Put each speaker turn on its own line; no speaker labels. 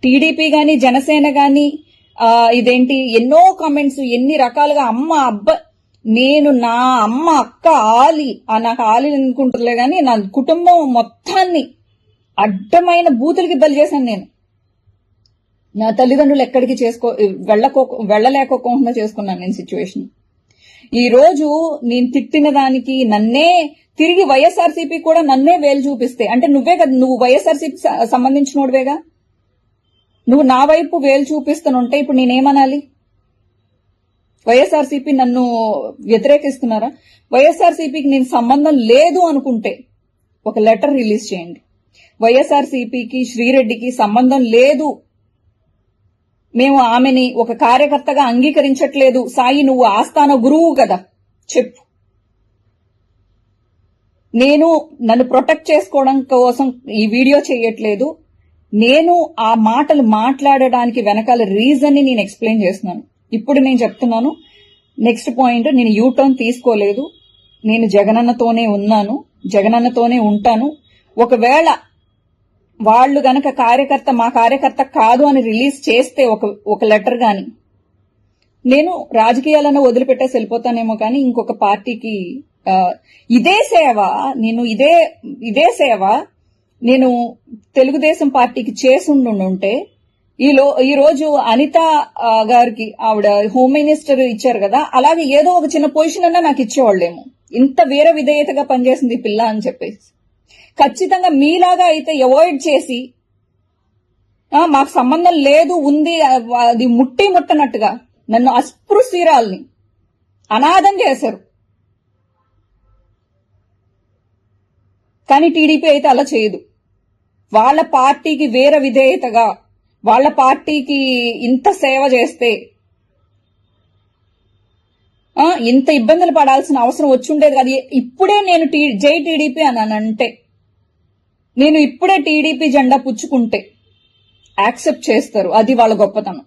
TDP గాని జనసేన గాని ఇదేంటి ఎన్నో కామెంట్స్ ఎన్ని రకాలుగా అమ్మ అబ్బ నేను నా అమ్మ అక్క ఆలి నాకు ఆలి అనుకుంటులే గాని నా కుటుంబం మొత్తాన్ని అడ్డమైన బూతులకి బలి చేశాను నేను. నా తల్లిదండ్రులు ఎక్కడికి వెళ్ళలేకోకుండా చేసుకున్నాను నేను సిచ్యువేషన్. ఈ రోజు నేను తిట్టిన దానికి నన్నే తిరిగి వైఎస్ఆర్సీపీ కూడా నన్నే వేలు చూపిస్తే, అంటే నువ్వే కదా, నువ్వు వైఎస్ఆర్సీపీ సంబంధించినోడువేగా, నువ్వు నా వైపు వేలు చూపిస్తానుంటే ఇప్పుడు నేనేమనాలి? వైఎస్ఆర్సీపీ నన్ను వ్యతిరేకిస్తున్నారా? వైఎస్ఆర్సీపీకి నేను సంబంధం లేదు అనుకుంటే ఒక లెటర్ రిలీజ్ చేయండి. వైఎస్ఆర్సీపీకి శ్రీరెడ్డికి సంబంధం లేదు, మేము ఆమెని ఒక కార్యకర్తగా అంగీకరించట్లేదు. సాయి నువ్వు ఆస్థాన గురువు కదా, చెప్పు. నేను నన్ను ప్రొటెక్ట్ చేసుకోవడం కోసం ఈ వీడియో చేయట్లేదు. నేను ఆ మాటలు మాట్లాడడానికి వెనకాల రీజన్ ని నేను ఎక్స్ప్లెయిన్ చేస్తున్నాను. ఇప్పుడు నేను చెప్తున్నాను, నెక్స్ట్ పాయింట్, నేను యూటర్న్ తీసుకోలేదు. నేను జగనన్నతోనే ఉన్నాను, జగనన్నతోనే ఉంటాను. ఒకవేళ వాళ్ళు గనక మా కార్యకర్త కాదు అని రిలీజ్ చేస్తే ఒక లెటర్ గాని, నేను రాజకీయాలను వదిలిపెట్టేసి వెళ్ళిపోతానేమో కానీ ఇంకొక పార్టీకి ఇదే సేవ నేను తెలుగుదేశం పార్టీకి చేసుండుంటే ఈ రోజు అనిత గారికి ఆవిడ హోమ్ మినిస్టర్ ఇచ్చారు కదా, అలాగే ఏదో ఒక చిన్న పొజిషన్ అన్నా నాకు ఇచ్చేవాళ్ళేమో. ఇంత వీర విధేయతగా పనిచేసింది పిల్ల అని చెప్పేసి. ఖచ్చితంగా మీలాగా అయితే అవాయిడ్ చేసి మాకు సంబంధం లేదు ఉంది అది ముట్టనట్టుగా నన్ను అస్పృశ్యురాల్ని అనాథం చేశారు. కానీ టీడీపీ అయితే అలా చేయదు. వాళ్ళ పార్టీకి వీర విధేయతగా, వాళ్ళ పార్టీకి ఇంత సేవ చేస్తే ఇంత ఇబ్బందులు పడాల్సిన అవసరం వచ్చుండేది కాదు. ఇప్పుడే నేను జై టీడీపీ అనంటే, నేను ఇప్పుడే టీడీపీ జెండా పుచ్చుకుంటే యాక్సెప్ట్ చేస్తారు. అది వాళ్ళ గొప్పతనం.